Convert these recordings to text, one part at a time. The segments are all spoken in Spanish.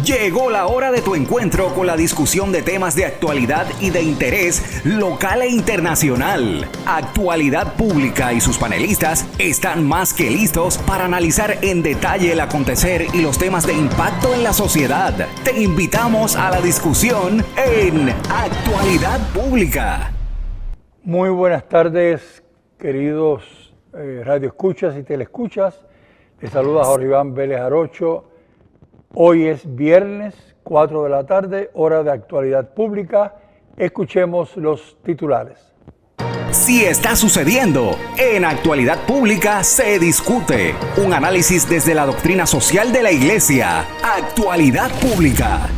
Llegó la hora de tu encuentro con la discusión de temas de actualidad y de interés local e internacional. Actualidad Pública y sus panelistas están más que listos para analizar en detalle el acontecer y los temas de impacto en la sociedad. Te invitamos a la discusión en Actualidad Pública. Muy buenas tardes, queridos radioescuchas y teleescuchas. Les saluda Jorge Iván Vélez Arocho. Hoy es viernes, 4 de la tarde, hora de Actualidad Pública. Escuchemos los titulares. Si está sucediendo, en Actualidad Pública se discute. Un análisis desde la doctrina social de la Iglesia. Actualidad Pública.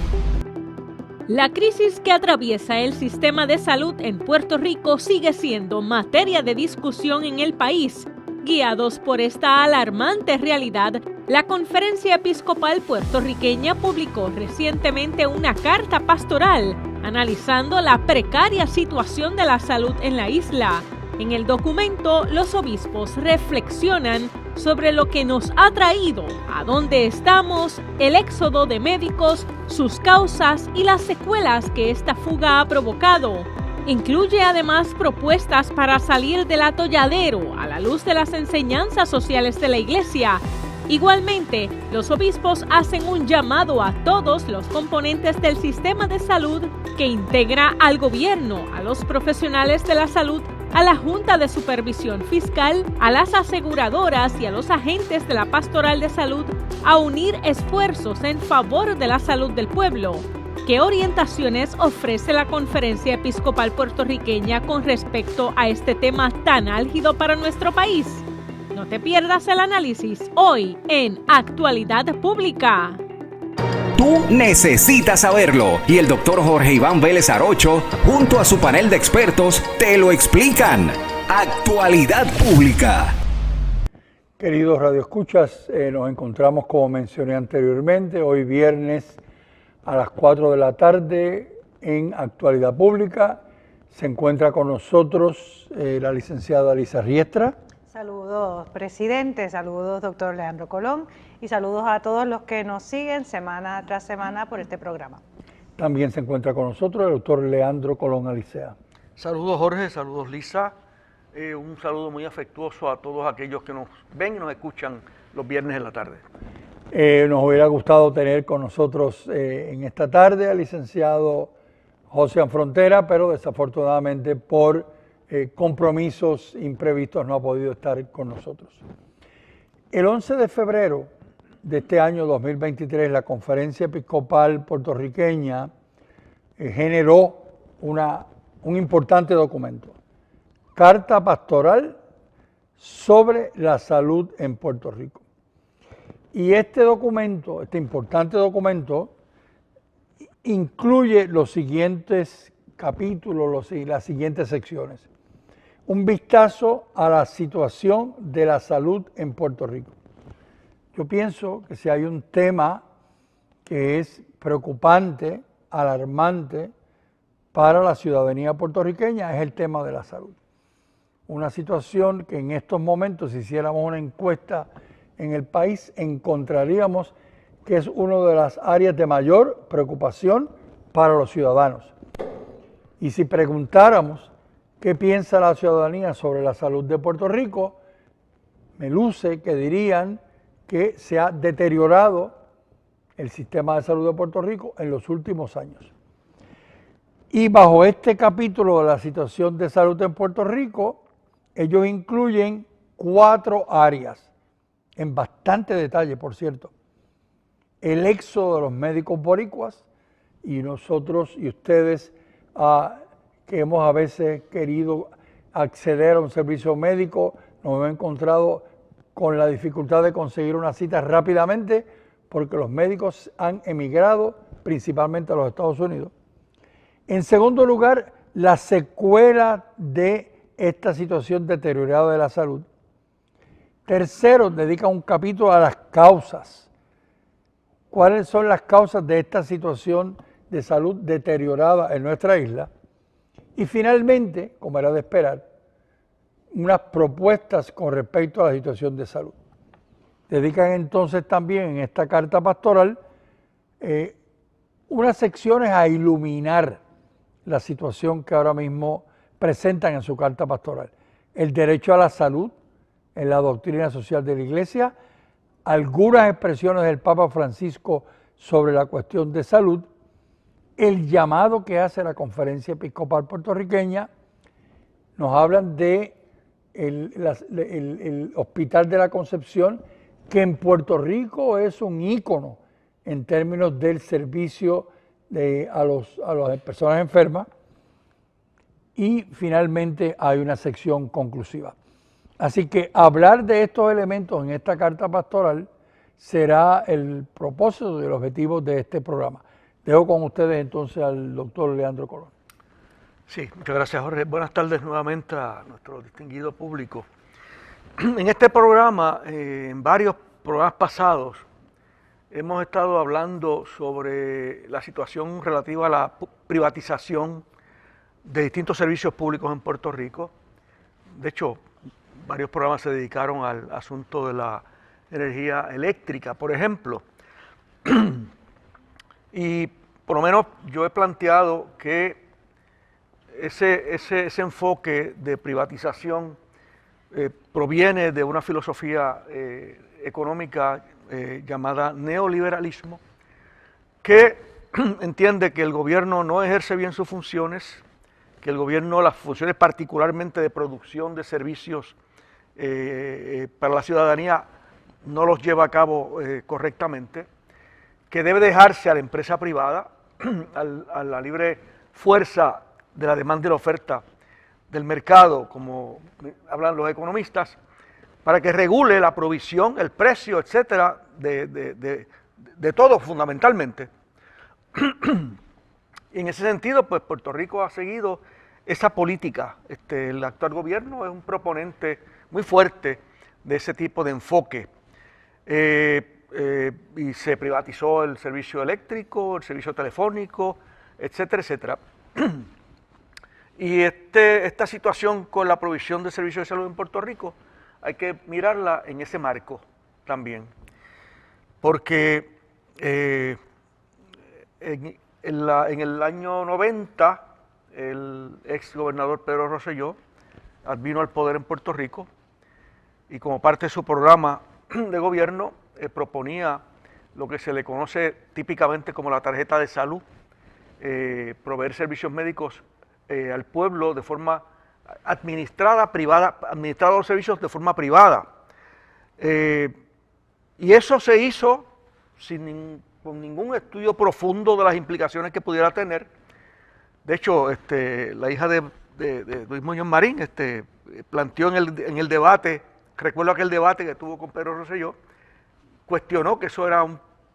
La crisis que atraviesa el sistema de salud en Puerto Rico sigue siendo materia de discusión en el país. Guiados por esta alarmante realidad, la Conferencia Episcopal Puertorriqueña publicó recientemente una carta pastoral analizando la precaria situación de la salud en la isla. En el documento, los obispos reflexionan sobre lo que nos ha traído, a dónde estamos, el éxodo de médicos, sus causas y las secuelas que esta fuga ha provocado. Incluye además propuestas para salir del atolladero a la luz de las enseñanzas sociales de la Iglesia. Igualmente, los obispos hacen un llamado a todos los componentes del sistema de salud que integra al gobierno, a los profesionales de la salud, a la Junta de Supervisión Fiscal, a las aseguradoras y a los agentes de la Pastoral de Salud a unir esfuerzos en favor de la salud del pueblo. ¿Qué orientaciones ofrece la Conferencia Episcopal Puertorriqueña con respecto a este tema tan álgido para nuestro país? No te pierdas el análisis hoy en Actualidad Pública. Tú necesitas saberlo y el doctor Jorge Iván Vélez Arocho, junto a su panel de expertos, te lo explican. Actualidad Pública. Queridos radioescuchas, nos encontramos, como mencioné anteriormente, hoy viernes a las 4 de la tarde en Actualidad Pública. Se encuentra con nosotros la licenciada Lisa Riestra. Saludos, presidente, saludos, doctor Leandro Colón, y saludos a todos los que nos siguen semana tras semana por este programa. También se encuentra con nosotros el doctor Leandro Colón Alicea. Saludos, Jorge, saludos, Lisa. Un saludo muy afectuoso a todos aquellos que nos ven y nos escuchan los viernes en la tarde. Nos hubiera gustado tener con nosotros en esta tarde al licenciado José Frontera, pero desafortunadamente por compromisos imprevistos no ha podido estar con nosotros. El 11 de febrero de este año 2023, la Conferencia Episcopal Puertorriqueña generó un importante documento, Carta Pastoral sobre la Salud en Puerto Rico. Y este documento, este importante documento, incluye los siguientes capítulos y las siguientes secciones. Un vistazo a la situación de la salud en Puerto Rico. Yo pienso que si hay un tema que es preocupante, alarmante para la ciudadanía puertorriqueña, es el tema de la salud. Una situación que en estos momentos, si hiciéramos una encuesta en el país, encontraríamos que es una de las áreas de mayor preocupación para los ciudadanos. Y si preguntáramos qué piensa la ciudadanía sobre la salud de Puerto Rico, me luce que dirían que se ha deteriorado el sistema de salud de Puerto Rico en los últimos años. Y bajo este capítulo de la situación de salud en Puerto Rico, ellos incluyen 4 áreas, en bastante detalle, por cierto. El éxodo de los médicos boricuas, y nosotros y ustedes que hemos a veces querido acceder a un servicio médico, nos hemos encontrado con la dificultad de conseguir una cita rápidamente porque los médicos han emigrado principalmente a los Estados Unidos. En segundo lugar, la secuela de esta situación deteriorada de la salud. Tercero, dedica un capítulo a las causas. ¿Cuáles son las causas de esta situación de salud deteriorada en nuestra isla? Y finalmente, como era de esperar, unas propuestas con respecto a la situación de salud. Dedican entonces también en esta carta pastoral unas secciones a iluminar la situación que ahora mismo presentan en su carta pastoral. El derecho a la salud en la doctrina social de la Iglesia, algunas expresiones del Papa Francisco sobre la cuestión de salud, el llamado que hace la Conferencia Episcopal Puertorriqueña, nos hablan de el Hospital de la Concepción, que en Puerto Rico es un ícono en términos del servicio a las personas enfermas, y finalmente hay una sección conclusiva. Así que hablar de estos elementos en esta carta pastoral será el propósito y el objetivo de este programa. Dejo con ustedes entonces al doctor Leandro Colón. Sí, muchas gracias, Jorge. Buenas tardes nuevamente a nuestro distinguido público. En este programa, en varios programas pasados, hemos estado hablando sobre la situación relativa a la privatización de distintos servicios públicos en Puerto Rico. De hecho, varios programas se dedicaron al asunto de la energía eléctrica, por ejemplo. Y por lo menos yo he planteado que ese enfoque de privatización proviene de una filosofía económica llamada neoliberalismo, que entiende que el gobierno no ejerce bien sus funciones, que el gobierno, las funciones particularmente de producción de servicios para la ciudadanía, no los lleva a cabo correctamente, que debe dejarse a la empresa privada, a la libre fuerza de la demanda y la oferta del mercado, como hablan los economistas, para que regule la provisión, el precio, etcétera, de todo fundamentalmente. Y en ese sentido, pues Puerto Rico ha seguido esa política. El actual gobierno es un proponente muy fuerte de ese tipo de enfoque. Y se privatizó el servicio eléctrico, el servicio telefónico, etcétera, etcétera. Y esta situación con la provisión de servicios de salud en Puerto Rico hay que mirarla en ese marco también. Porque en el año 90, el ex gobernador Pedro Rosselló vino al poder en Puerto Rico y como parte de su programa de gobierno proponía lo que se le conoce típicamente como la tarjeta de salud, proveer servicios médicos al pueblo de forma administrada los servicios de forma privada. Y eso se hizo con ningún estudio profundo de las implicaciones que pudiera tener. De hecho, la hija de Luis Muñoz Marín planteó en el debate, recuerdo aquel debate que tuvo con Pedro Rosselló, cuestionó que eso era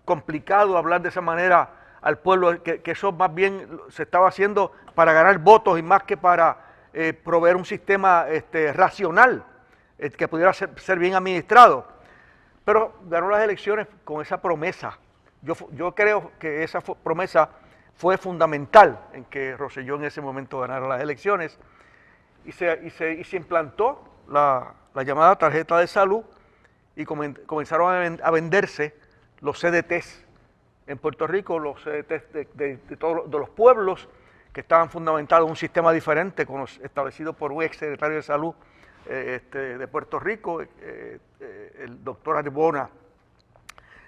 complicado hablar de esa manera al pueblo, que eso más bien se estaba haciendo para ganar votos y más que para proveer un sistema racional que pudiera ser bien administrado. Pero ganó las elecciones con esa promesa. Yo creo que esa promesa fue fundamental en que Rosselló en ese momento ganara las elecciones y se implantó la llamada tarjeta de salud y comenzaron a venderse los CDTs en Puerto Rico, los CDTs de los pueblos que estaban fundamentados en un sistema diferente establecido por un ex secretario de Salud de Puerto Rico, el doctor Arbona.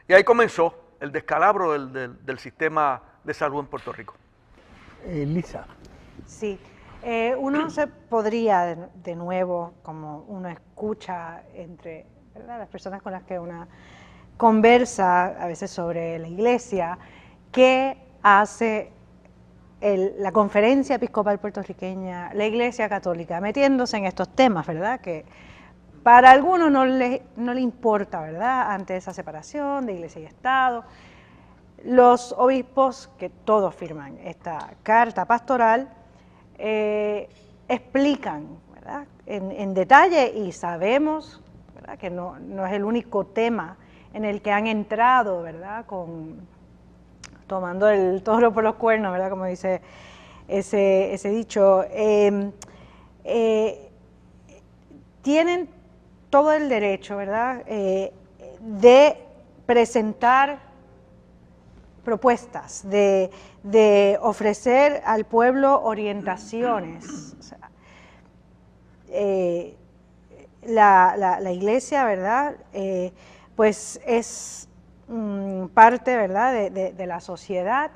Y ahí comenzó el descalabro del sistema de salud en Puerto Rico. Lisa. Sí, uno se podría de nuevo, como uno escucha entre, ¿verdad?, las personas con las que uno conversa a veces sobre la iglesia, qué hace la Conferencia Episcopal Puertorriqueña, la Iglesia Católica, metiéndose en estos temas, ¿verdad?, que para algunos no le importa, ¿verdad?, ante esa separación de Iglesia y Estado. Los obispos, que todos firman esta carta pastoral, explican, ¿verdad?, en detalle, y sabemos, ¿verdad?, que no es el único tema en el que han entrado, ¿verdad?, tomando el toro por los cuernos, ¿verdad?, como dice ese dicho. Tienen todo el derecho, ¿verdad?, de presentar propuestas, de ofrecer al pueblo orientaciones. O sea, la iglesia, ¿verdad? Pues es parte, ¿verdad?, de la sociedad.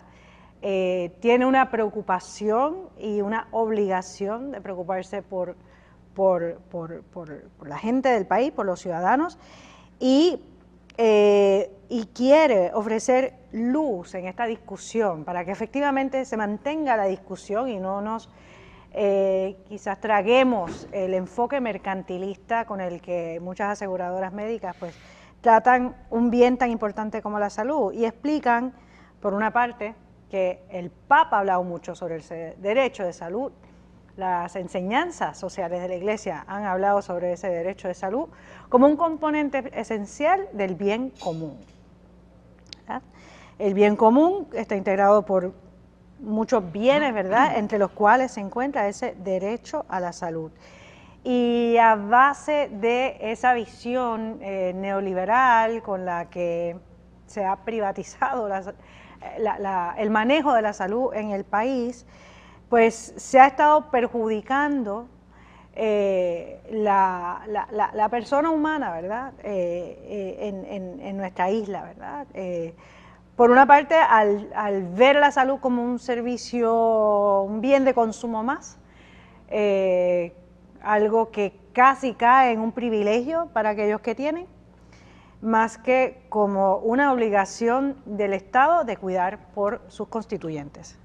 Tiene una preocupación y una obligación de preocuparse por la gente del país, por los ciudadanos, y quiere ofrecer luz en esta discusión para que efectivamente se mantenga la discusión y no nos quizás traguemos el enfoque mercantilista con el que muchas aseguradoras médicas pues tratan un bien tan importante como la salud y explican, por una parte, que el Papa ha hablado mucho sobre el derecho de salud, las enseñanzas sociales de la Iglesia han hablado sobre ese derecho de salud como un componente esencial del bien común, ¿verdad? El bien común está integrado por muchos bienes, ¿verdad?, entre los cuales se encuentra ese derecho a la salud. Y a base de esa visión neoliberal con la que se ha privatizado el manejo de la salud en el país, pues se ha estado perjudicando la persona humana, ¿verdad?, en nuestra isla, ¿verdad? Por una parte, al ver la salud como un servicio, un bien de consumo más, algo que casi cae en un privilegio para aquellos que tienen, más que como una obligación del Estado de cuidar por sus constituyentes.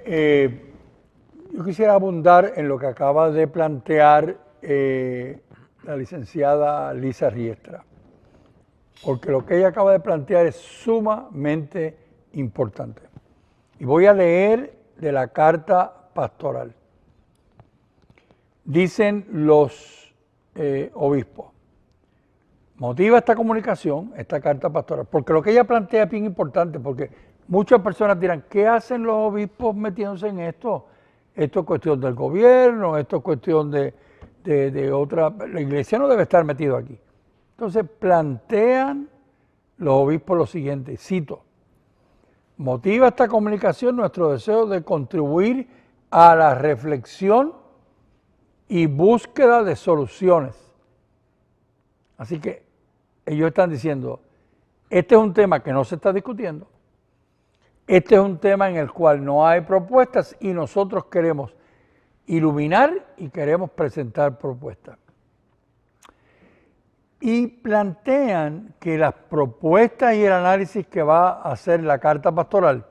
Yo quisiera abundar en lo que acaba de plantear la licenciada Lisa Riestra, porque lo que ella acaba de plantear es sumamente importante. Y voy a leer de la carta pastoral. Dicen los obispos, motiva esta comunicación, esta carta pastoral, porque lo que ella plantea es bien importante, porque muchas personas dirán, ¿qué hacen los obispos metiéndose en esto? Esto es cuestión del gobierno, esto es cuestión de otra, la iglesia no debe estar metido aquí. Entonces plantean los obispos lo siguiente, cito, motiva esta comunicación nuestro deseo de contribuir a la reflexión y búsqueda de soluciones. Así que ellos están diciendo, este es un tema que no se está discutiendo, este es un tema en el cual no hay propuestas y nosotros queremos iluminar y queremos presentar propuestas. Y plantean que las propuestas y el análisis que va a hacer la carta pastoral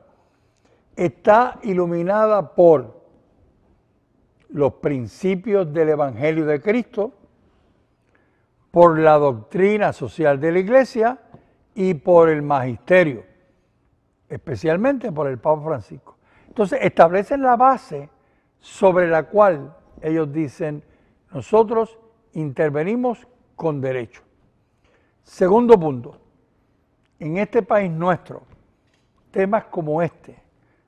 está iluminada por los principios del Evangelio de Cristo, por la doctrina social de la Iglesia y por el magisterio, especialmente por el Papa Francisco. Entonces establecen la base sobre la cual ellos dicen, nosotros intervenimos con derecho. Segundo punto, en este país nuestro, temas como este,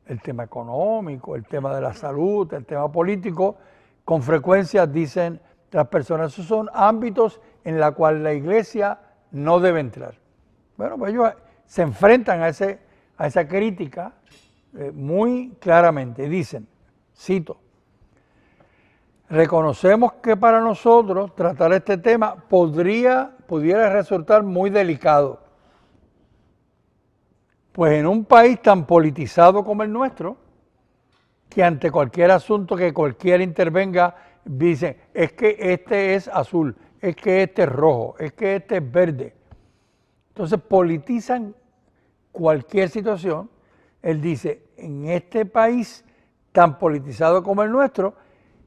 el tema económico, el tema de la salud, el tema político, con frecuencia dicen las personas, esos son ámbitos en los cuales la iglesia no debe entrar. Bueno, pues ellos se enfrentan a esa crítica muy claramente. Dicen, cito, reconocemos que para nosotros tratar este tema pudiera resultar muy delicado, pues en un país tan politizado como el nuestro, que ante cualquier asunto que cualquiera intervenga, dicen, es que este es azul, es que este es rojo, es que este es verde. Entonces politizan cualquier situación. Él dice, en este país tan politizado como el nuestro,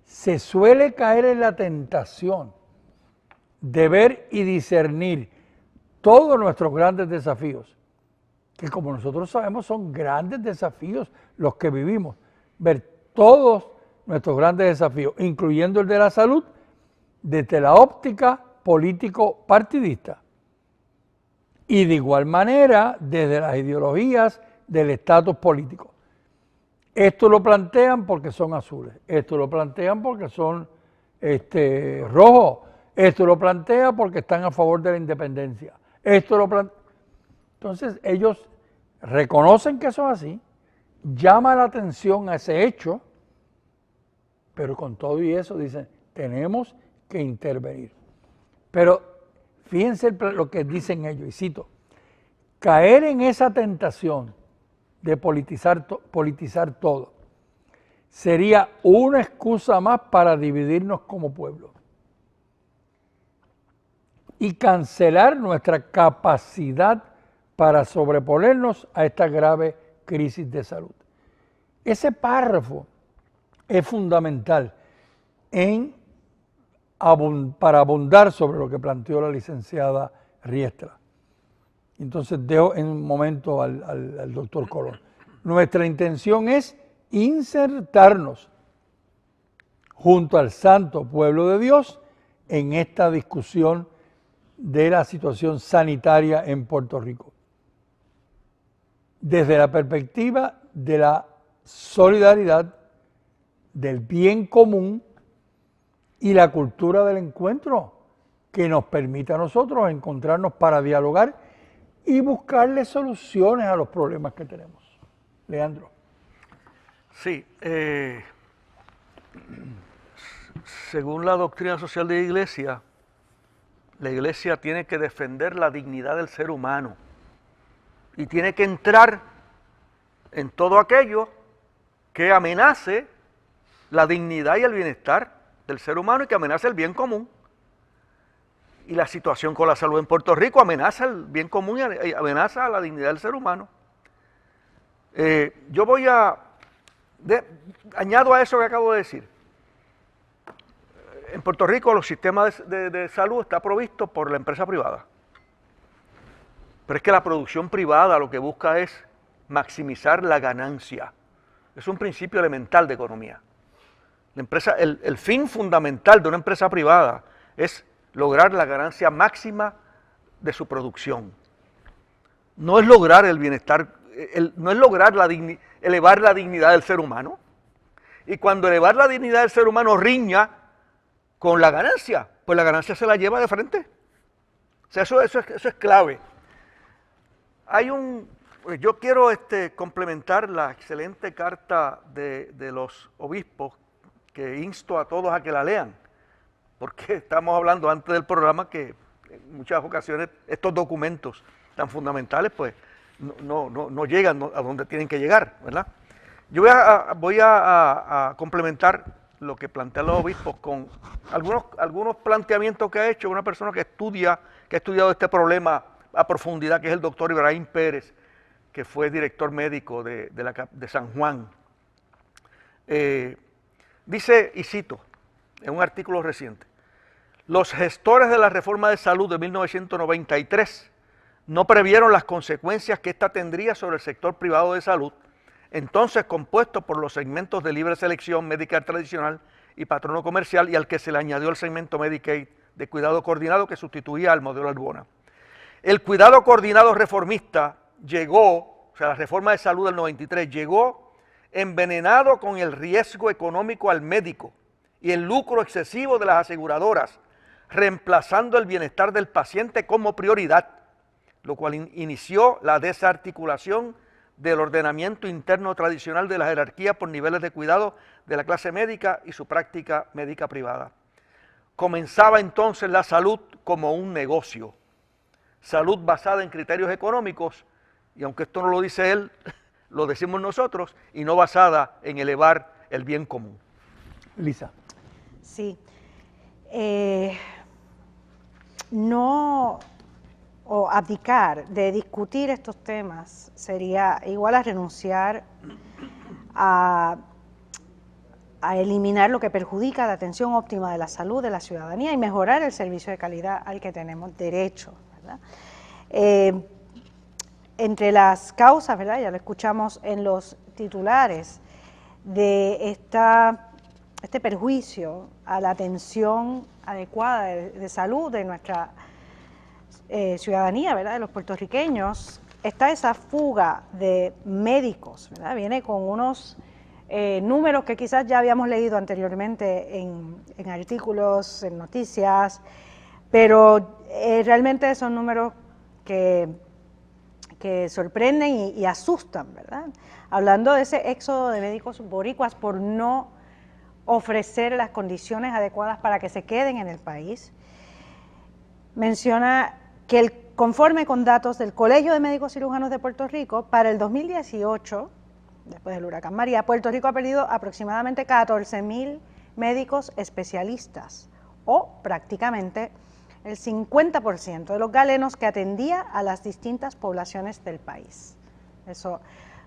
se suele caer en la tentación de ver y discernir todos nuestros grandes desafíos, que como nosotros sabemos son grandes desafíos los que vivimos, ver todos nuestros grandes desafíos, incluyendo el de la salud, desde la óptica político-partidista. Y de igual manera, desde las ideologías del estatus político. Esto lo plantean porque son azules, esto lo plantean porque son rojos, esto lo plantean porque están a favor de la independencia, esto lo plantean. Entonces ellos reconocen que eso es así, llama la atención a ese hecho, pero con todo y eso dicen, tenemos que intervenir. Pero fíjense lo que dicen ellos, y cito, caer en esa tentación de politizar todo sería una excusa más para dividirnos como pueblo y cancelar nuestra capacidad para sobreponernos a esta grave crisis de salud. Ese párrafo es fundamental para abundar sobre lo que planteó la licenciada Riestra. Entonces dejo en un momento al doctor Colón. Nuestra intención es insertarnos junto al santo pueblo de Dios en esta discusión de la situación sanitaria en Puerto Rico, desde la perspectiva de la solidaridad, del bien común y la cultura del encuentro que nos permita a nosotros encontrarnos para dialogar y buscarle soluciones a los problemas que tenemos. Leandro. Sí, según la doctrina social de la Iglesia tiene que defender la dignidad del ser humano y tiene que entrar en todo aquello que amenace la dignidad y el bienestar del ser humano y que amenace el bien común. Y la situación con la salud en Puerto Rico amenaza el bien común y amenaza la dignidad del ser humano. Yo voy añado a eso que acabo de decir. En Puerto Rico los sistemas de salud está provisto por la empresa privada. Pero es que la producción privada lo que busca es maximizar la ganancia. Es un principio elemental de economía. El fin fundamental de una empresa privada es lograr la ganancia máxima de su producción. No es lograr el bienestar, no es lograr elevar la dignidad del ser humano. Y cuando elevar la dignidad del ser humano riña con la ganancia, pues la ganancia se la lleva de frente. O sea, eso es clave. Yo quiero complementar la excelente carta de los obispos que insto a todos a que la lean, porque estamos hablando antes del programa que en muchas ocasiones estos documentos tan fundamentales pues no llegan a donde tienen que llegar, ¿verdad? Yo voy a complementar lo que plantean los obispos con algunos planteamientos que ha hecho una persona que ha estudiado este problema a profundidad, que es el doctor Ibrahim Pérez, que fue director médico de San Juan. Dice, y cito, en un artículo reciente, los gestores de la reforma de salud de 1993 no previeron las consecuencias que ésta tendría sobre el sector privado de salud, entonces compuesto por los segmentos de libre selección, Medicare tradicional y patrono comercial, y al que se le añadió el segmento Medicaid de cuidado coordinado que sustituía al modelo Arbona. El cuidado coordinado reformista llegó, o sea, la reforma de salud del 93 llegó envenenado con el riesgo económico al médico y el lucro excesivo de las aseguradoras, reemplazando el bienestar del paciente como prioridad, lo cual inició la desarticulación del ordenamiento interno tradicional de la jerarquía por niveles de cuidado de la clase médica y su práctica médica privada. Comenzaba entonces la salud como un negocio, salud basada en criterios económicos, y aunque esto no lo dice él, lo decimos nosotros, y no basada en elevar el bien común. Lisa. Sí. No, o abdicar de discutir estos temas sería igual a renunciar a eliminar lo que perjudica la atención óptima de la salud de la ciudadanía y mejorar el servicio de calidad al que tenemos derecho, ¿verdad? Entre las causas, ¿verdad?, ya lo escuchamos en los titulares, de este perjuicio a la atención adecuada de salud de nuestra ciudadanía, ¿verdad?, de los puertorriqueños, está esa fuga de médicos, ¿verdad? Viene con unos números que quizás ya habíamos leído anteriormente en artículos, en noticias, pero realmente son números que que sorprenden y asustan, ¿verdad? Hablando de ese éxodo de médicos boricuas por no ofrecer las condiciones adecuadas para que se queden en el país, menciona que conforme con datos del Colegio de Médicos Cirujanos de Puerto Rico, para el 2018, después del huracán María, Puerto Rico ha perdido aproximadamente 14,000 médicos especialistas, o prácticamente el 50% de los galenos que atendía a las distintas poblaciones del país. Eso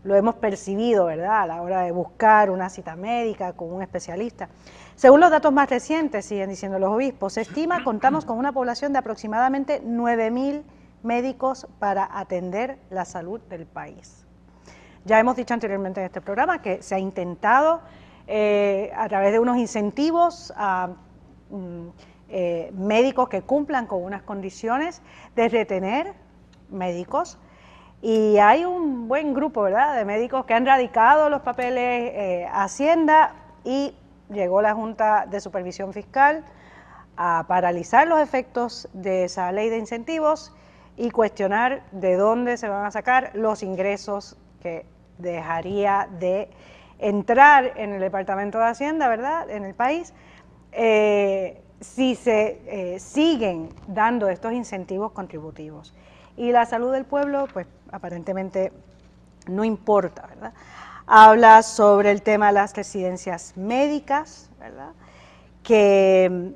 lo hemos percibido, ¿verdad?, a la hora de buscar una cita médica con un especialista. Según los datos más recientes, siguen diciendo los obispos, se estima contamos con una población de aproximadamente 9,000 médicos para atender la salud del país. Ya hemos dicho anteriormente en este programa que se ha intentado a través de unos incentivos a médicos que cumplan con unas condiciones de retener médicos, y hay un buen grupo, ¿verdad?, de médicos que han radicado los papeles a Hacienda, y llegó la Junta de Supervisión Fiscal a paralizar los efectos de esa ley de incentivos y cuestionar de dónde se van a sacar los ingresos que dejaría de entrar en el Departamento de Hacienda, ¿verdad?, en el país, si se siguen dando estos incentivos contributivos. Y la salud del pueblo, pues aparentemente no importa, ¿verdad? Habla sobre el tema de las residencias médicas, ¿verdad?, que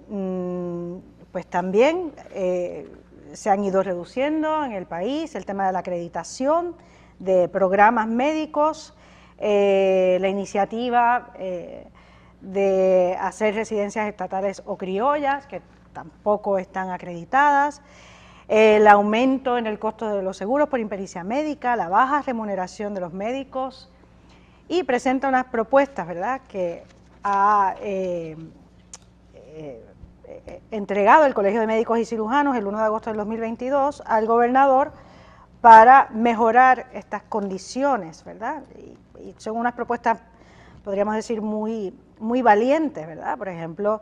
pues también se han ido reduciendo en el país, el tema de la acreditación de programas médicos, la iniciativa de hacer residencias estatales o criollas, que tampoco están acreditadas, el aumento en el costo de los seguros por impericia médica, la baja remuneración de los médicos, y presenta unas propuestas, ¿verdad?, que ha entregado el Colegio de Médicos y Cirujanos el 1 de agosto del 2022 al gobernador para mejorar estas condiciones, ¿verdad? Y son unas propuestas, podríamos decir, muy valientes, ¿verdad? Por ejemplo,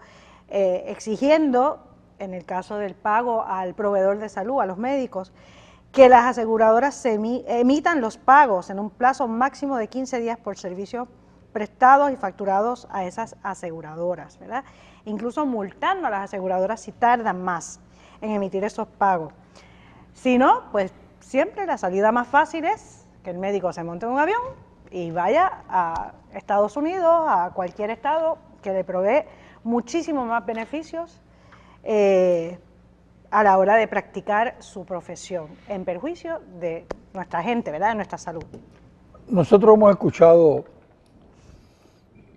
exigiendo, en el caso del pago al proveedor de salud, a los médicos, que las aseguradoras emitan los pagos en un plazo máximo de 15 días por servicios prestados y facturados a esas aseguradoras, ¿verdad? Incluso multando a las aseguradoras si tardan más en emitir esos pagos. Si no, pues siempre la salida más fácil es que el médico se monte en un avión y vaya a Estados Unidos, a cualquier estado que le provee muchísimos más beneficios a la hora de practicar su profesión, en perjuicio de nuestra gente, ¿verdad?, de nuestra salud. Nosotros hemos escuchado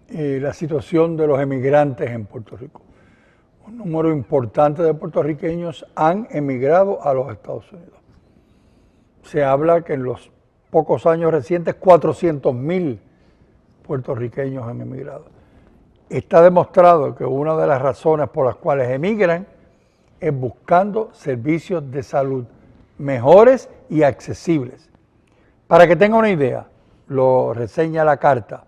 la situación de los emigrantes en Puerto Rico. Un número importante de puertorriqueños han emigrado a los Estados Unidos. Se habla que en los pocos años recientes 400,000 puertorriqueños han emigrado. Está demostrado que una de las razones por las cuales emigran es buscando servicios de salud mejores y accesibles. Para que tenga una idea, lo reseña la carta,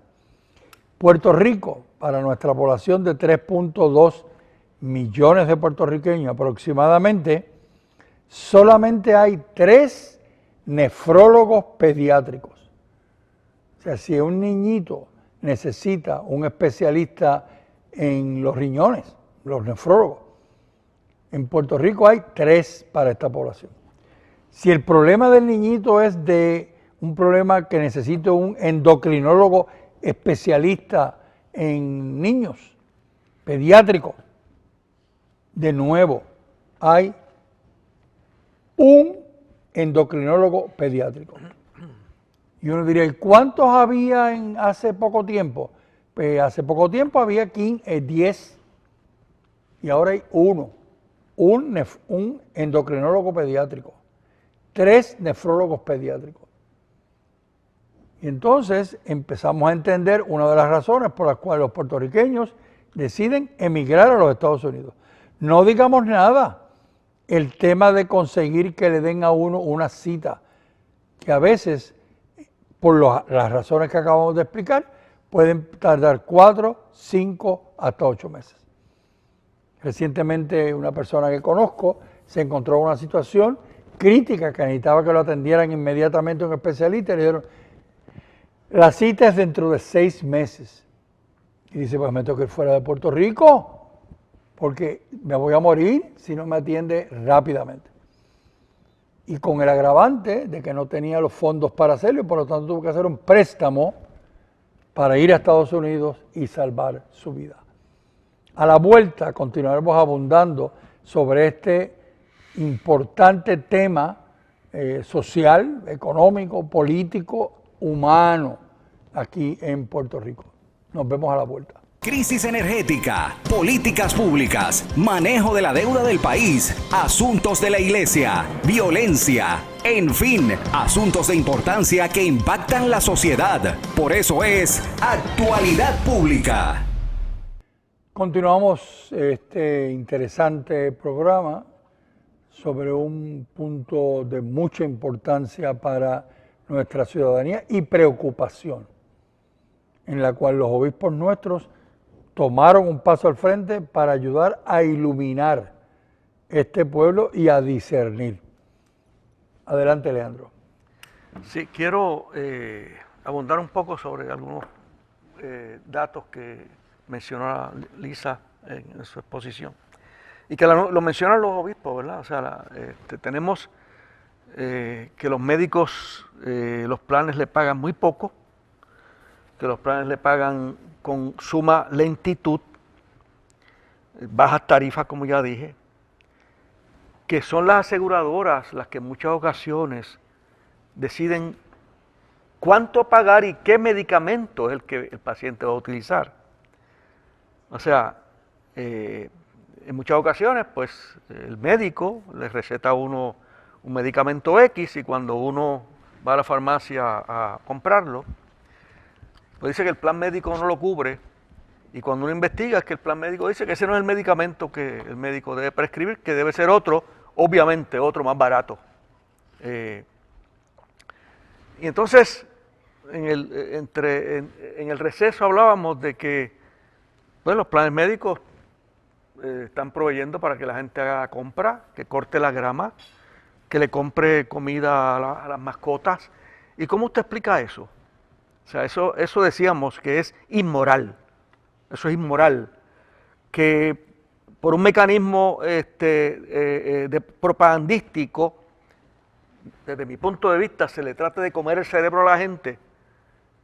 Puerto Rico, para nuestra población de 3.2 millones de puertorriqueños aproximadamente, solamente hay 3 nefrólogos pediátricos. O sea, si un niñito necesita un especialista en los riñones, los nefrólogos, en Puerto Rico hay 3 para esta población. Si el problema del niñito es de un problema que necesita un endocrinólogo especialista en niños, pediátricos, de nuevo, hay un endocrinólogo pediátrico. Y uno diría, ¿y cuántos había hace poco tiempo? Pues hace poco tiempo había 10 y ahora hay uno. Un endocrinólogo pediátrico, 3 nefrólogos pediátricos. Y entonces empezamos a entender una de las razones por las cuales los puertorriqueños deciden emigrar a los Estados Unidos. No digamos nada, el tema de conseguir que le den a uno una cita, que a veces, por las razones que acabamos de explicar, pueden tardar 4, 5, hasta 8 meses. Recientemente una persona que conozco se encontró en una situación críticas, que necesitaba que lo atendieran inmediatamente un especialista, y le dijeron, la cita es dentro de 6 meses. Y dice, pues me tengo que ir fuera de Puerto Rico, porque me voy a morir si no me atiende rápidamente. Y con el agravante de que no tenía los fondos para hacerlo, y por lo tanto tuvo que hacer un préstamo para ir a Estados Unidos y salvar su vida. A la vuelta continuaremos abundando sobre este importante tema social, económico, político, humano aquí en Puerto Rico. Nos vemos a la vuelta. Crisis energética, políticas públicas, manejo de la deuda del país, asuntos de la iglesia, violencia, en fin, asuntos de importancia que impactan la sociedad. Por eso es Actualidad Pública. Continuamos este interesante programa sobre un punto de mucha importancia para nuestra ciudadanía y preocupación, en la cual los obispos nuestros tomaron un paso al frente para ayudar a iluminar este pueblo y a discernir. Adelante, Leandro. Sí, quiero abundar un poco sobre algunos datos que mencionó Lisa en su exposición. Y que lo mencionan los obispos, ¿verdad? O sea, tenemos que los médicos, los planes le pagan muy poco, que los planes le pagan con suma lentitud, bajas tarifas, como ya dije, que son las aseguradoras las que en muchas ocasiones deciden cuánto pagar y qué medicamento es el que el paciente va a utilizar. O sea, en muchas ocasiones, pues, el médico le receta a uno un medicamento X y cuando uno va a la farmacia a comprarlo, pues dice que el plan médico no lo cubre, y cuando uno investiga es que el plan médico dice que ese no es el medicamento que el médico debe prescribir, que debe ser otro, obviamente otro más barato. Y entonces, en el receso hablábamos de que pues, los planes médicos están proveyendo para que la gente haga compra, que corte la grama, que le compre comida a las mascotas. ¿Y cómo usted explica eso? O sea, eso decíamos que es inmoral. Eso es inmoral. Que por un mecanismo propagandístico, desde mi punto de vista, se le trate de comer el cerebro a la gente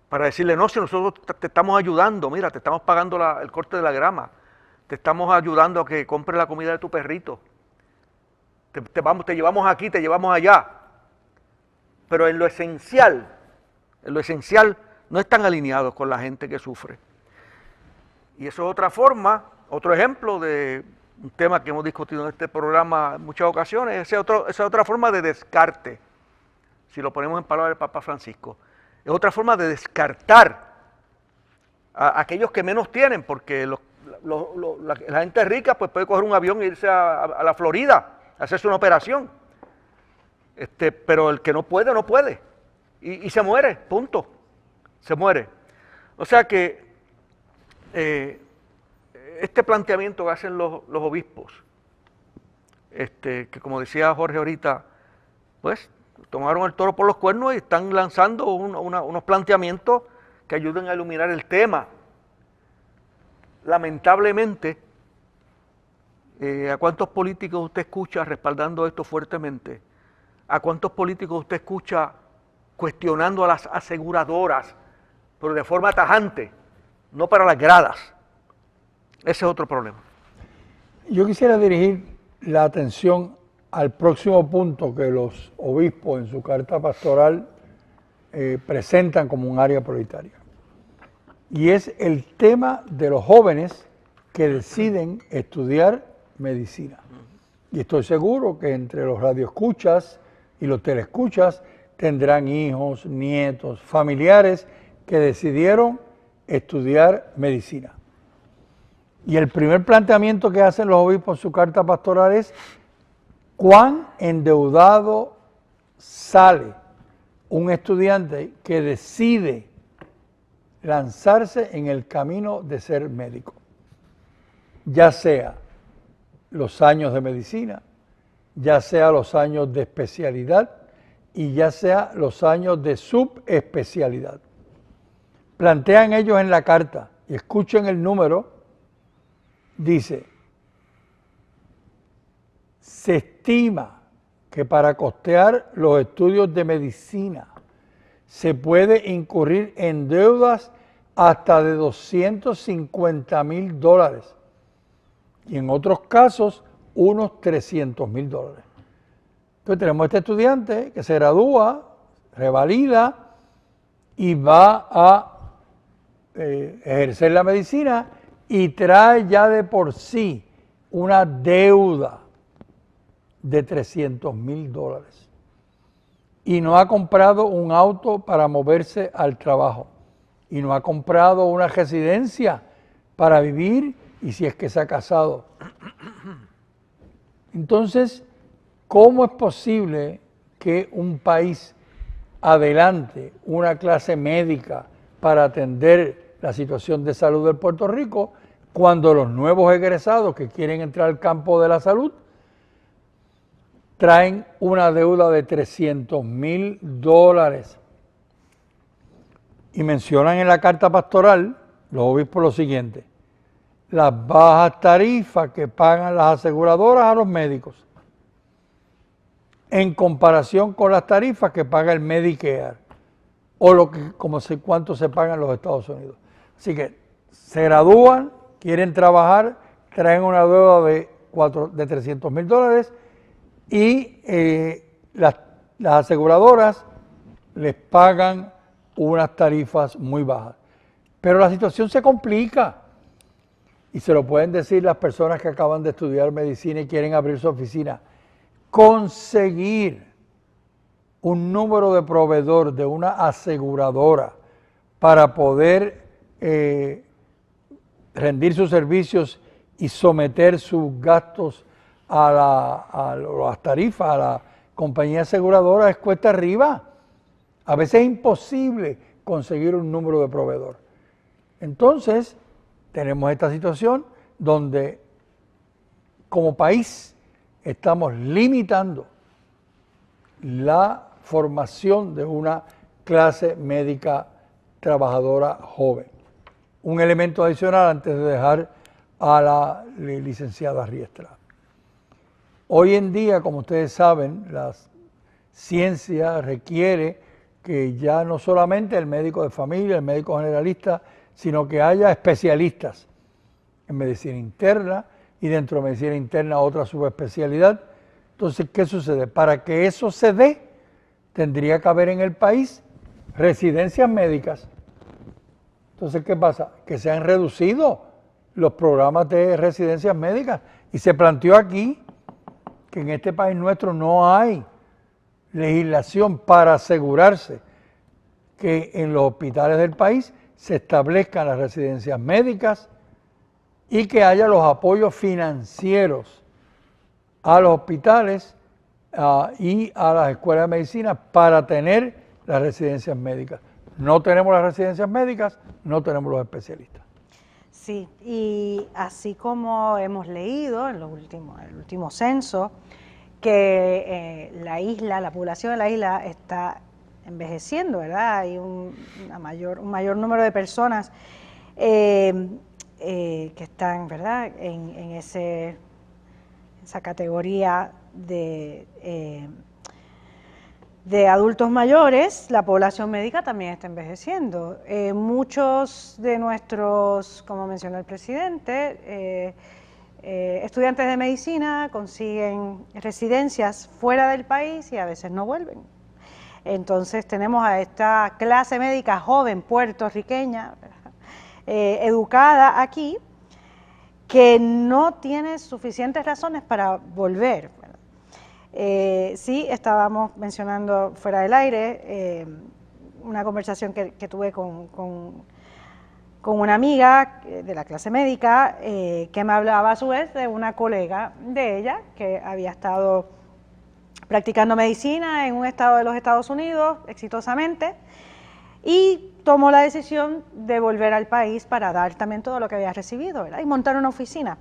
para decirle, no, si nosotros te estamos ayudando, mira, te estamos pagando el corte de la grama, te estamos ayudando a que compres la comida de tu perrito, te llevamos aquí, te llevamos allá. Pero en lo esencial no están alineados con la gente que sufre. Y eso es otra forma, otro ejemplo de un tema que hemos discutido en este programa en muchas ocasiones, esa es otra forma de descarte, si lo ponemos en palabras del Papa Francisco. Es otra forma de descartar a aquellos que menos tienen, porque la gente rica pues puede coger un avión e irse a la Florida, a hacerse una operación. Pero el que no puede, no puede. Y se muere, punto. Se muere. O sea que este planteamiento que hacen los obispos, que como decía Jorge ahorita, pues tomaron el toro por los cuernos y están lanzando unos planteamientos que ayuden a iluminar el tema. Lamentablemente, ¿a cuántos políticos usted escucha respaldando esto fuertemente? ¿A cuántos políticos usted escucha cuestionando a las aseguradoras, pero de forma tajante, no para las gradas? Ese es otro problema. Yo quisiera dirigir la atención al próximo punto que los obispos en su carta pastoral presentan como un área prioritaria. Y es el tema de los jóvenes que deciden estudiar medicina. Y estoy seguro que entre los radioescuchas y los teleescuchas tendrán hijos, nietos, familiares que decidieron estudiar medicina. Y el primer planteamiento que hacen los obispos en su carta pastoral es cuán endeudado sale un estudiante que decide lanzarse en el camino de ser médico, ya sea los años de medicina, ya sea los años de especialidad y ya sea los años de subespecialidad. Plantean ellos en la carta, y escuchen el número, dice, se estima que para costear los estudios de medicina se puede incurrir en deudas hasta de $250,000 y en otros casos unos $300,000. Entonces tenemos este estudiante que se gradúa, revalida y va a ejercer la medicina y trae ya de por sí una deuda de $300,000 y no ha comprado un auto para moverse al trabajo y no ha comprado una residencia para vivir y si es que se ha casado. Entonces, ¿cómo es posible que un país adelante una clase médica para atender la situación de salud de Puerto Rico cuando los nuevos egresados que quieren entrar al campo de la salud traen una deuda de $300,000? Y mencionan en la carta pastoral los obispos lo siguiente: las bajas tarifas que pagan las aseguradoras a los médicos en comparación con las tarifas que paga el Medicare o lo que, cuánto se paga en los Estados Unidos. Así que se gradúan, quieren trabajar, traen una deuda de $300,000 y las aseguradoras les pagan unas tarifas muy bajas. Pero la situación se complica y se lo pueden decir las personas que acaban de estudiar medicina y quieren abrir su oficina. Conseguir un número de proveedor de una aseguradora para poder rendir sus servicios y someter sus gastos a las tarifas, a la compañía aseguradora, es cuesta arriba. A veces es imposible conseguir un número de proveedor. Entonces, tenemos esta situación donde como país estamos limitando la formación de una clase médica trabajadora joven. Un elemento adicional antes de dejar a la licenciada Riestra. Hoy en día, como ustedes saben, la ciencia requiere que ya no solamente el médico de familia, el médico generalista, sino que haya especialistas en medicina interna y dentro de medicina interna otra subespecialidad. Entonces, ¿qué sucede? Para que eso se dé, tendría que haber en el país residencias médicas. Entonces, ¿qué pasa? Que se han reducido los programas de residencias médicas y se planteó aquí que en este país nuestro no hay legislación para asegurarse que en los hospitales del país se establezcan las residencias médicas y que haya los apoyos financieros a los hospitales y a las escuelas de medicina para tener las residencias médicas. No tenemos las residencias médicas, no tenemos los especialistas. Sí, y así como hemos leído en el último censo, que la población de la isla está envejeciendo, ¿verdad? Hay un mayor número de personas que están, ¿verdad?, en esa categoría de adultos mayores. La población médica también está envejeciendo. Muchos de nuestros, como mencionó el presidente, estudiantes de medicina consiguen residencias fuera del país y a veces no vuelven. Entonces tenemos a esta clase médica joven puertorriqueña, educada aquí, que no tiene suficientes razones para volver. Sí, estábamos mencionando fuera del aire una conversación que tuve con una amiga de la clase médica que me hablaba a su vez de una colega de ella que había estado practicando medicina en un estado de los Estados Unidos exitosamente y tomó la decisión de volver al país para dar también todo lo que había recibido, ¿verdad?, y montar una oficina.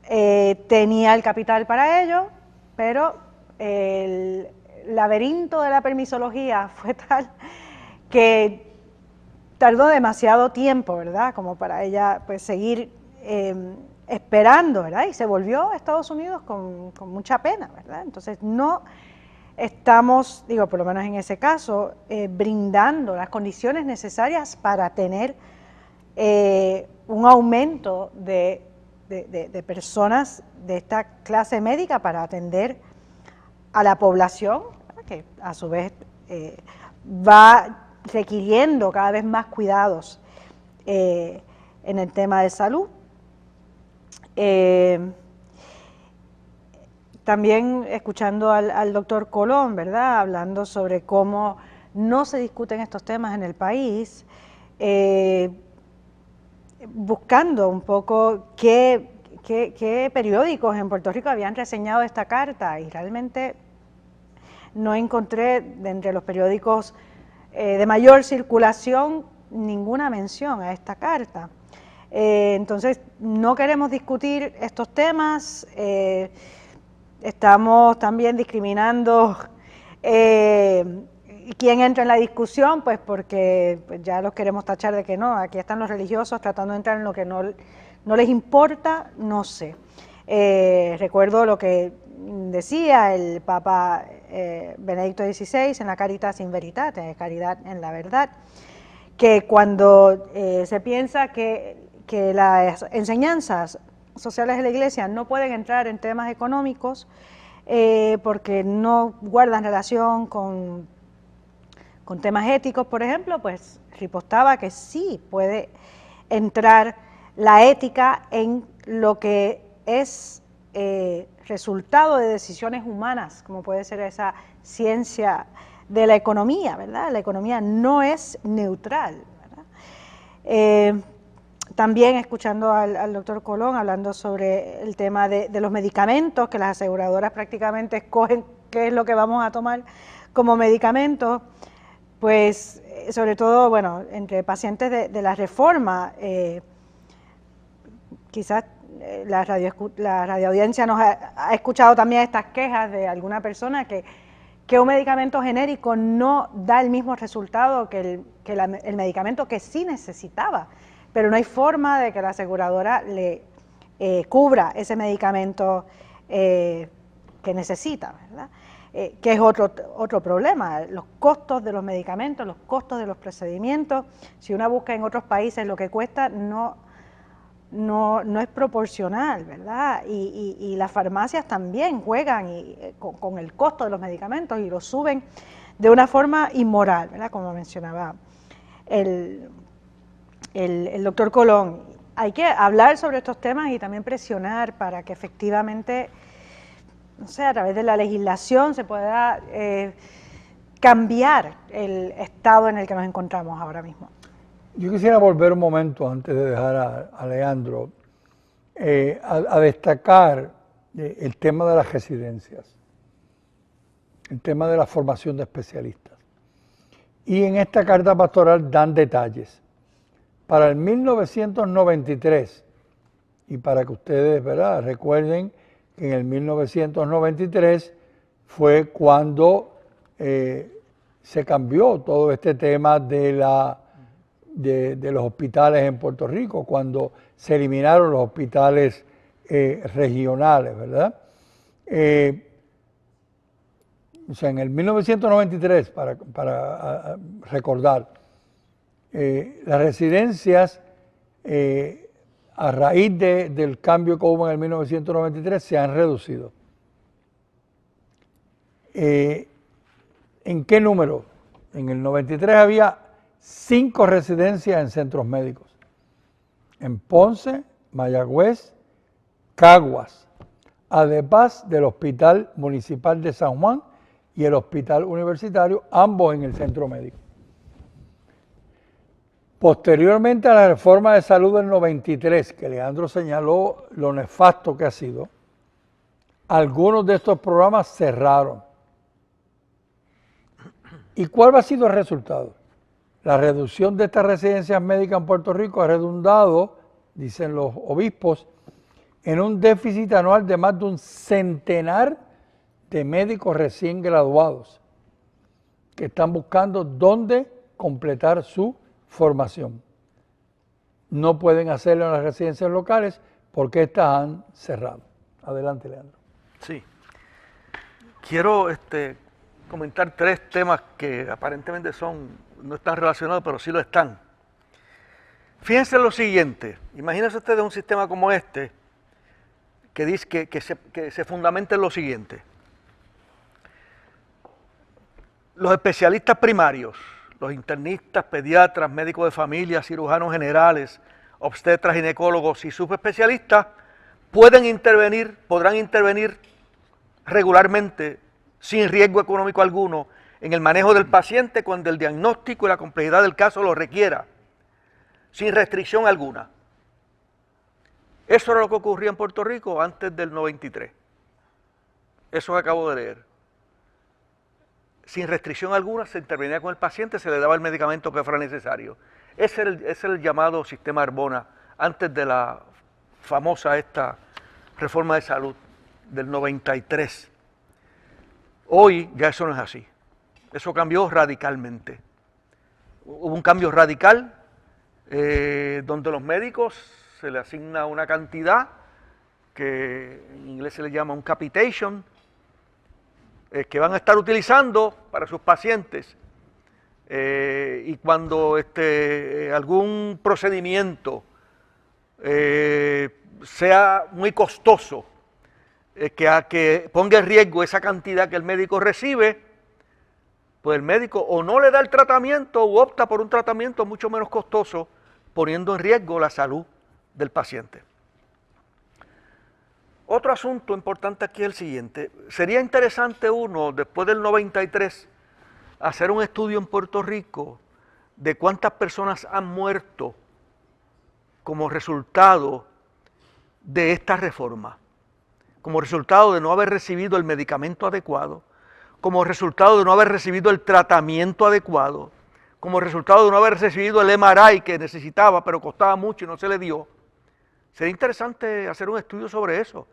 Tenía el capital para ello, pero el laberinto de la permisología fue tal que tardó demasiado tiempo, ¿verdad? Como para ella pues seguir esperando, ¿verdad? Y se volvió a Estados Unidos con mucha pena, ¿verdad? Entonces no estamos, digo, por lo menos en ese caso, brindando las condiciones necesarias para tener un aumento de personas de esta clase médica para atender a la población, que a su vez va requiriendo cada vez más cuidados en el tema de salud. También escuchando al doctor Colón, ¿verdad?, hablando sobre cómo no se discuten estos temas en el país, buscando un poco qué periódicos en Puerto Rico habían reseñado esta carta, y realmente no encontré de entre los periódicos de mayor circulación ninguna mención a esta carta. Entonces no queremos discutir estos temas, estamos también discriminando quién entra en la discusión, pues porque pues ya los queremos tachar de que no, aquí están los religiosos tratando de entrar en lo que no les importa, no sé. Recuerdo lo que decía el Papa Benedicto XVI en la Caritas in Veritate, Caridad en la Verdad, que cuando se piensa que las enseñanzas sociales de la Iglesia no pueden entrar en temas económicos porque no guardan relación con temas éticos, por ejemplo, pues ripostaba que sí puede entrar la ética en lo que es resultado de decisiones humanas, como puede ser esa ciencia de la economía, ¿verdad? La economía no es neutral, ¿verdad? También escuchando al doctor Colón hablando sobre el tema de los medicamentos, que las aseguradoras prácticamente escogen qué es lo que vamos a tomar como medicamento, pues sobre todo, bueno, entre pacientes de la reforma, quizás la radioaudiencia nos ha escuchado también estas quejas de alguna persona que un medicamento genérico no da el mismo resultado que el medicamento que sí necesitaba, pero no hay forma de que la aseguradora le cubra ese medicamento que necesita, ¿verdad? Que es otro problema, los costos de los medicamentos, los costos de los procedimientos. Si uno busca en otros países lo que cuesta, no es proporcional, ¿verdad? Y las farmacias también juegan con el costo de los medicamentos y lo suben de una forma inmoral, ¿verdad? Como mencionaba el doctor Colón. Hay que hablar sobre estos temas y también presionar para que efectivamente, no sé, a través de la legislación se pueda cambiar el estado en el que nos encontramos ahora mismo. Yo quisiera volver un momento antes de dejar a Leandro a destacar el tema de las residencias, el tema de la formación de especialistas. Y en esta carta pastoral dan detalles. Para el 1993, y para que ustedes, ¿verdad?, recuerden que en el 1993 fue cuando se cambió todo este tema de los hospitales en Puerto Rico, cuando se eliminaron los hospitales regionales, ¿verdad? O sea, en el 1993, para recordar, las residencias, a raíz del cambio que hubo en el 1993, se han reducido. ¿En qué número? En el 93 había 5 residencias en centros médicos, en Ponce, Mayagüez, Caguas, además del Hospital Municipal de San Juan y el Hospital Universitario, ambos en el centro médico. Posteriormente a la reforma de salud del 93, que Leandro señaló lo nefasto que ha sido, algunos de estos programas cerraron. ¿Y cuál ha sido el resultado? La reducción de estas residencias médicas en Puerto Rico ha redundado, dicen los obispos, en un déficit anual de más de un centenar de médicos recién graduados que están buscando dónde completar su formación. No pueden hacerlo en las residencias locales porque estas han cerrado. Adelante, Leandro. Sí. Quiero comentar 3 temas que aparentemente no están relacionados, pero sí lo están. Fíjense lo siguiente, imagínense ustedes un sistema como este que dice que se fundamenta en lo siguiente. Los especialistas primarios, los internistas, pediatras, médicos de familia, cirujanos generales, obstetras, ginecólogos y subespecialistas podrán intervenir regularmente, sin riesgo económico alguno, en el manejo del paciente cuando el diagnóstico y la complejidad del caso lo requiera, sin restricción alguna. Eso era lo que ocurría en Puerto Rico antes del 93. Eso que acabo de leer. Sin restricción alguna se intervenía con el paciente, se le daba el medicamento que fuera necesario. Ese era el llamado sistema Arbona, antes de la famosa reforma de salud del 93. Hoy ya eso no es así. Eso cambió radicalmente. Hubo un cambio radical donde los médicos se les asigna una cantidad que en inglés se le llama un capitation, que van a estar utilizando para sus pacientes. Y cuando algún procedimiento sea muy costoso, que ponga en riesgo esa cantidad que el médico recibe, pues el médico o no le da el tratamiento o opta por un tratamiento mucho menos costoso, poniendo en riesgo la salud del paciente. Otro asunto importante aquí es el siguiente. Sería interesante después del 93, hacer un estudio en Puerto Rico de cuántas personas han muerto como resultado de esta reforma, como resultado de no haber recibido el medicamento adecuado, como resultado de no haber recibido el tratamiento adecuado, como resultado de no haber recibido el MRI que necesitaba, pero costaba mucho y no se le dio. Sería interesante hacer un estudio sobre eso.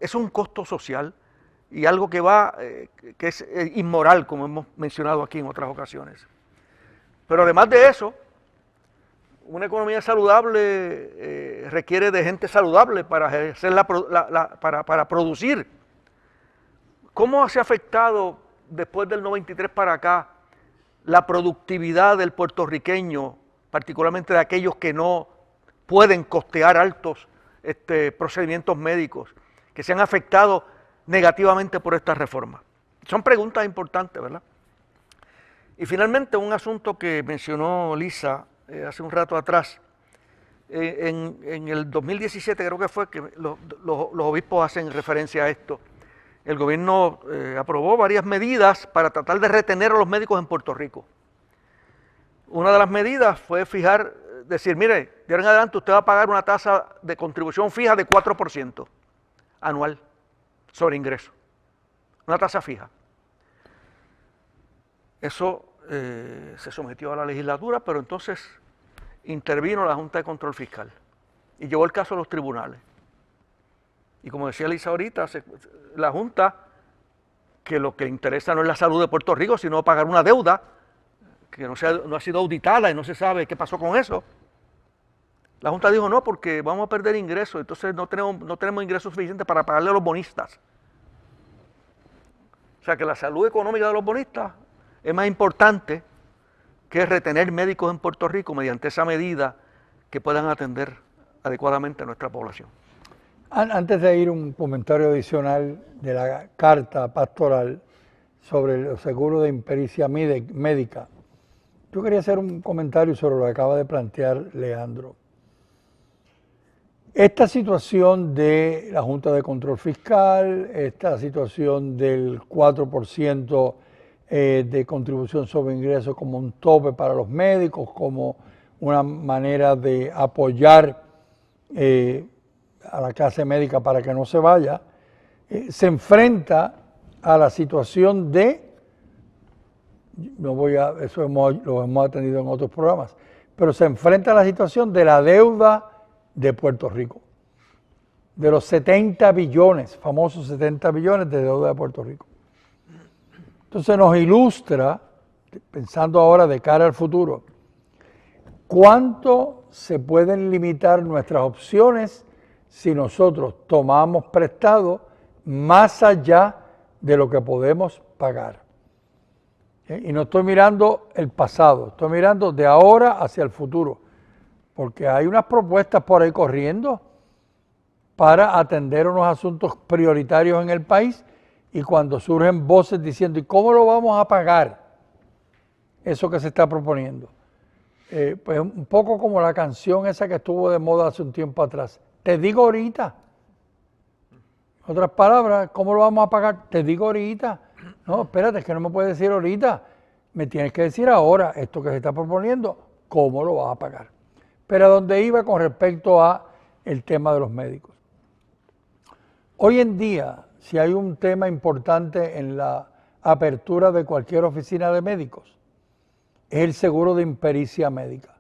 Es un costo social y algo que es inmoral, como hemos mencionado aquí en otras ocasiones. Pero además de eso, una economía saludable requiere de gente saludable para para producir. ¿Cómo se ha afectado después del 93 para acá la productividad del puertorriqueño, particularmente de aquellos que no pueden costear altos procedimientos médicos, que se han afectado negativamente por esta reforma? Son preguntas importantes, ¿verdad? Y finalmente, un asunto que mencionó Lisa hace un rato atrás. En el 2017 creo que fue que los obispos hacen referencia a esto. El gobierno aprobó varias medidas para tratar de retener a los médicos en Puerto Rico. Una de las medidas fue decir, mire, de ahora en adelante usted va a pagar una tasa de contribución fija de 4% anual sobre ingreso. Una tasa fija. Eso se sometió a la legislatura, pero entonces intervino la Junta de Control Fiscal y llevó el caso a los tribunales. Y como decía Lisa ahorita, la Junta, que lo que le interesa no es la salud de Puerto Rico, sino pagar una deuda que no ha sido auditada y no se sabe qué pasó con eso. La Junta dijo no, porque vamos a perder ingresos, entonces no tenemos ingresos suficientes para pagarle a los bonistas. O sea que la salud económica de los bonistas es más importante que retener médicos en Puerto Rico mediante esa medida que puedan atender adecuadamente a nuestra población. Antes de ir un comentario adicional de la carta pastoral sobre los seguros de impericia médica, yo quería hacer un comentario sobre lo que acaba de plantear Leandro. Esta situación de la Junta de Control Fiscal, esta situación del 4% de contribución sobre ingresos como un tope para los médicos, como una manera de apoyar a la clase médica para que no se vaya, se enfrenta a la situación eso lo hemos atendido en otros programas, pero se enfrenta a la situación de la deuda de Puerto Rico. de los 70 billones, famosos 70 billones de deuda de Puerto Rico. Entonces nos ilustra, pensando ahora de cara al futuro, cuánto se pueden limitar nuestras opciones si nosotros tomamos prestado más allá de lo que podemos pagar. Y no estoy mirando el pasado, estoy mirando de ahora hacia el futuro, porque hay unas propuestas por ahí corriendo para atender unos asuntos prioritarios en el país, y cuando surgen voces diciendo, ¿y cómo lo vamos a pagar? Eso que se está proponiendo. Pues un poco como la canción esa que estuvo de moda hace un tiempo atrás. Te digo ahorita. En otras palabras, ¿cómo lo vamos a pagar? Te digo ahorita. No, espérate, es que no me puedes decir ahorita. Me tienes que decir ahora esto que se está proponiendo, ¿cómo lo vas a pagar? Pero a dónde iba con respecto a el tema de los médicos. Hoy en día, si hay un tema importante en la apertura de cualquier oficina de médicos, es el seguro de impericia médica.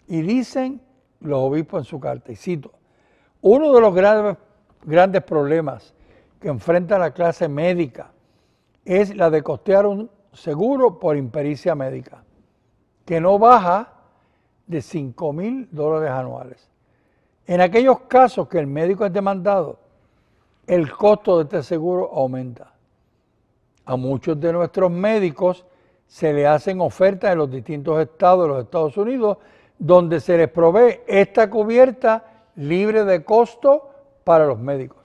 Y dicen los obispos en su carta, y cito, uno de los grandes problemas que enfrenta la clase médica es la de costear un seguro por impericia médica, que no baja de $5,000 anuales. En aquellos casos que el médico es demandado, el costo de este seguro aumenta. A muchos de nuestros médicos se le hacen ofertas en los distintos estados de los Estados Unidos donde se les provee esta cubierta libre de costo para los médicos.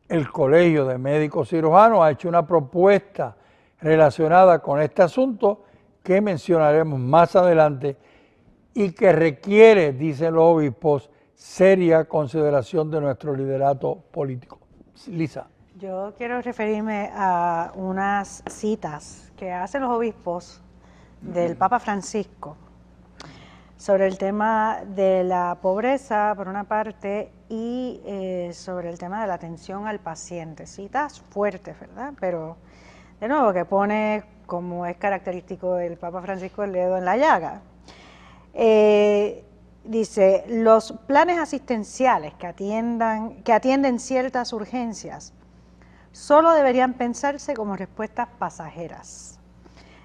El Colegio de Médicos Cirujanos ha hecho una propuesta relacionada con este asunto que mencionaremos más adelante y que requiere, dicen los obispos, seria consideración de nuestro liderato político. Lisa. Yo quiero referirme a unas citas que hacen los obispos del Papa Francisco sobre el tema de la pobreza, por una parte, y sobre el tema de la atención al paciente. Citas fuertes, ¿verdad? Pero, de nuevo, que pone, como es característico del Papa Francisco, el dedo en la llaga. Dice, los planes asistenciales que atienden ciertas urgencias solo deberían pensarse como respuestas pasajeras.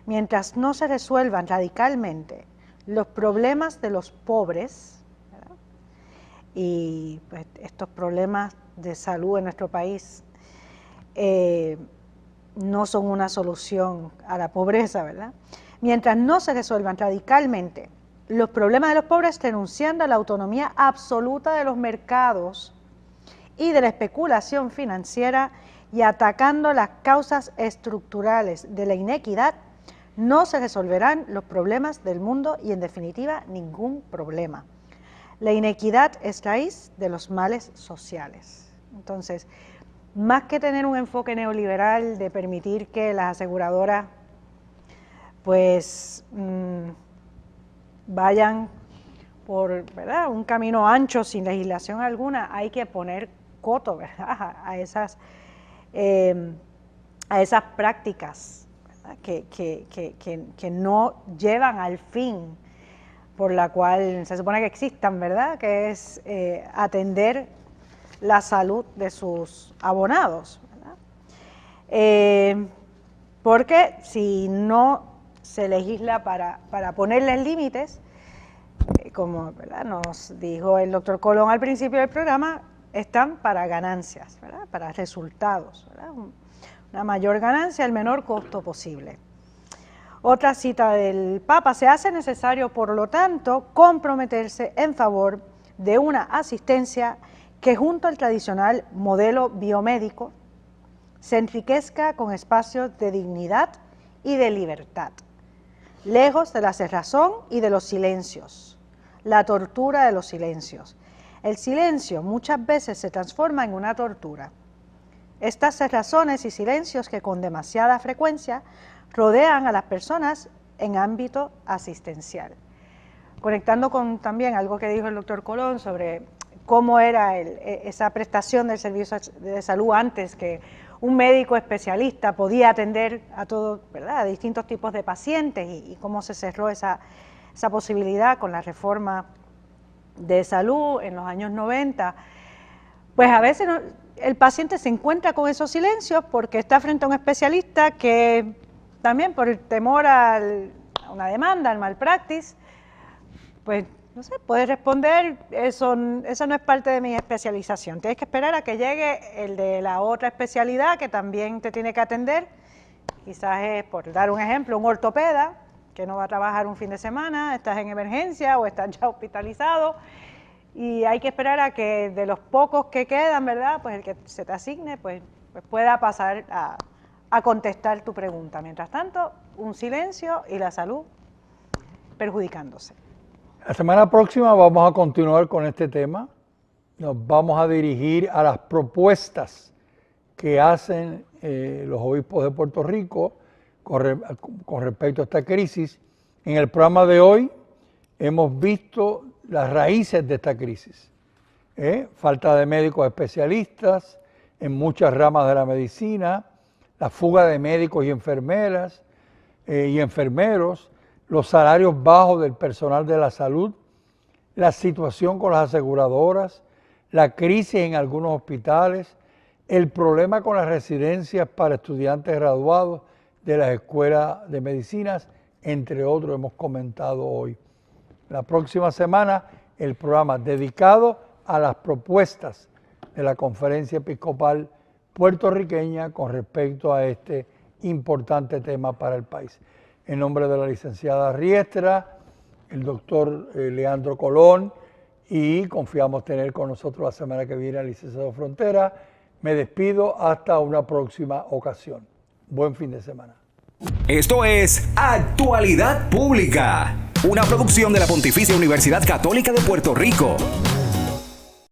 Mientras no se resuelvan radicalmente los problemas de los pobres, ¿verdad? Y pues, estos problemas de salud en nuestro país no son una solución a la pobreza, ¿verdad? Mientras no se resuelvan radicalmente los problemas de los pobres, renunciando a la autonomía absoluta de los mercados y de la especulación financiera y atacando las causas estructurales de la inequidad, no se resolverán los problemas del mundo y, en definitiva, ningún problema. La inequidad es raíz de los males sociales. Entonces, más que tener un enfoque neoliberal de permitir que las aseguradoras pues vayan por, ¿verdad?, un camino ancho sin legislación alguna, hay que poner coto, ¿verdad?, a esas prácticas, ¿verdad?, que no llevan al fin por la cual se supone que existan, ¿verdad?, que es atender la salud de sus abonados, ¿verdad? Porque si no se legisla para ponerles límites, como, ¿verdad?, nos dijo el doctor Colón al principio del programa, están para ganancias, ¿verdad?, para resultados, ¿verdad?, una mayor ganancia al menor costo posible. Otra cita del Papa: se hace necesario, por lo tanto, comprometerse en favor de una asistencia que, junto al tradicional modelo biomédico, se enriquezca con espacios de dignidad y de libertad, lejos de la cerrazón y de los silencios, la tortura de los silencios. El silencio muchas veces se transforma en una tortura. Estas cerrazones y silencios que con demasiada frecuencia rodean a las personas en ámbito asistencial. Conectando con también algo que dijo el doctor Colón sobre cómo era esa prestación del servicio de salud antes, que un médico especialista podía atender a todos, ¿verdad?, a distintos tipos de pacientes, y cómo se cerró esa posibilidad con la reforma de salud en los años 90, pues a veces el paciente se encuentra con esos silencios porque está frente a un especialista que también por el temor a una demanda, al malpractice, pues no sé, puede responder, esa no es parte de mi especialización. Tienes que esperar a que llegue el de la otra especialidad que también te tiene que atender. Quizás es, por dar un ejemplo, un ortopeda que no va a trabajar un fin de semana, estás en emergencia o estás ya hospitalizado y hay que esperar a que de los pocos que quedan, ¿verdad? Pues el que se te asigne, pues pueda pasar a contestar tu pregunta. Mientras tanto, un silencio y la salud perjudicándose. La semana próxima vamos a continuar con este tema. Nos vamos a dirigir a las propuestas que hacen los obispos de Puerto Rico con respecto a esta crisis. En el programa de hoy hemos visto las raíces de esta crisis. Falta de médicos especialistas en muchas ramas de la medicina, la fuga de médicos y enfermeras y enfermeros, los salarios bajos del personal de la salud, la situación con las aseguradoras, la crisis en algunos hospitales, el problema con las residencias para estudiantes graduados de las escuelas de medicinas, entre otros hemos comentado hoy. La próxima semana el programa dedicado a las propuestas de la Conferencia Episcopal puertorriqueña con respecto a este importante tema para el país. En nombre de la licenciada Riestra, el doctor Leandro Colón, y confiamos tener con nosotros la semana que viene al licenciado Frontera. Me despido hasta una próxima ocasión. Buen fin de semana. Esto es Actualidad Pública, una producción de la Pontificia Universidad Católica de Puerto Rico.